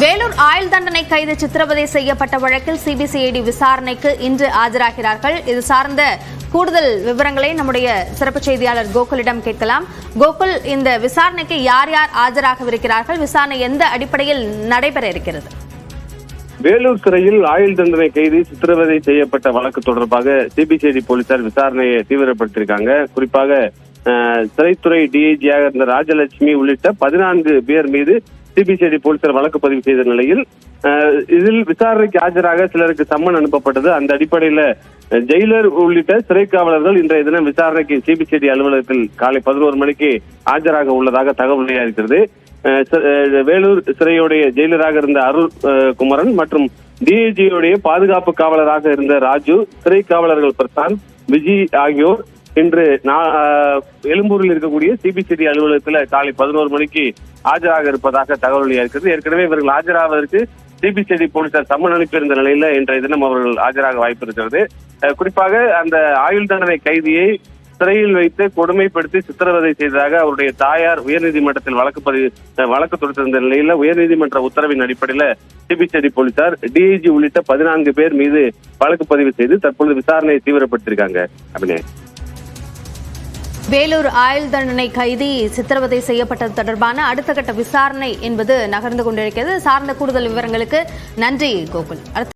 வேலூர் ஆயுள் தண்டனை கைது சித்திரவதை செய்யப்பட்ட வழக்கில் சிபிசிஐடி விசாரணைக்கு இன்று ஆஜராகிறார்கள். இது சார்ந்த கூடுதல் விவரங்களை நம்முடைய சிறப்பு செய்தியாளர் கோகுலிடம் கேட்கலாம். கோகுல், இந்த விசாரணைக்கு யார் யார் ஆஜராகவிருக்கிறார்கள்? விசாரணை எந்த அடிப்படையில் நடைபெற இருக்கிறது? வேலூர் சிறையில் ஆயுள் தண்டனை கைது சித்திரவதை செய்யப்பட்ட வழக்கு தொடர்பாக சிபிசிஐடி போலீசார் விசாரணையை தீவிரப்படுத்தியிருக்காங்க. குறிப்பாக சிறைத்துறை டிஐஜியாக இருந்த ராஜலட்சுமி உள்ளிட்ட 14 பேர் மீது சிபிசிஐடி போலீசார் வழக்கு பதிவு செய்த நிலையில் இதில் விசாரணைக்கு ஆஜராக சிலருக்கு சம்மன் அனுப்பப்பட்டது. அந்த அடிப்படையில் ஜெயிலர் உள்ளிட்ட சிறை காவலர்கள் இன்றைய தினம் விசாரணைக்கு சிபிசிஐடி அலுவலகத்தில் காலை 11 மணிக்கு ஆஜராக உள்ளதாக தகவல் வெளியாகிறது. வேலூர் சிறையுடைய ஜெயிலராக இருந்த அருள் குமரன் மற்றும் டிஐஜியுடைய பாதுகாப்பு காவலராக இருந்த ராஜு, சிறை காவலர்கள் பிரசாந்த், விஜி ஆகியோர் இன்று எழும்பூரில் இருக்கக்கூடிய சிபிசிஐடி அலுவலகத்தில் காலை 11 மணிக்கு ஆஜராக இருப்பதாக தகவல் வெளியாகிறது. ஏற்கனவே இவர்கள் ஆஜராவதற்கு சிபிசிஐடி போலீசார் சம்மன் அனுப்பியிருந்த நிலையில இன்றைய தினம் அவர்கள் ஆஜராக வாய்ப்பு இருக்கிறது. குறிப்பாக அந்த ஆயுள் தண்டனை கைதியை சிறையில் வைத்து கொடுமைப்படுத்தி சித்திரவதை செய்ததாக அவருடைய தாயார் உயர்நீதிமன்றத்தில் வழக்கு தொடுத்திருந்த நிலையில உயர்நீதிமன்ற உத்தரவின் அடிப்படையில் சிபிசிஐடி போலீசார் டிஐஜி உள்ளிட்ட 14 பேர் மீது வழக்கு பதிவு செய்து தற்பொழுது விசாரணையை தீவிரப்படுத்தியிருக்காங்க. அபிநய, வேலூர் ஆயுள் தண்டனை கைதி சித்திரவதை செய்யப்பட்டது தொடர்பான அடுத்த கட்ட விசாரணை என்பது நகர்ந்து கொண்டிருக்கிறது. சார்ந்த கூடுதல் விவரங்களுக்கு நன்றி கோகுல்.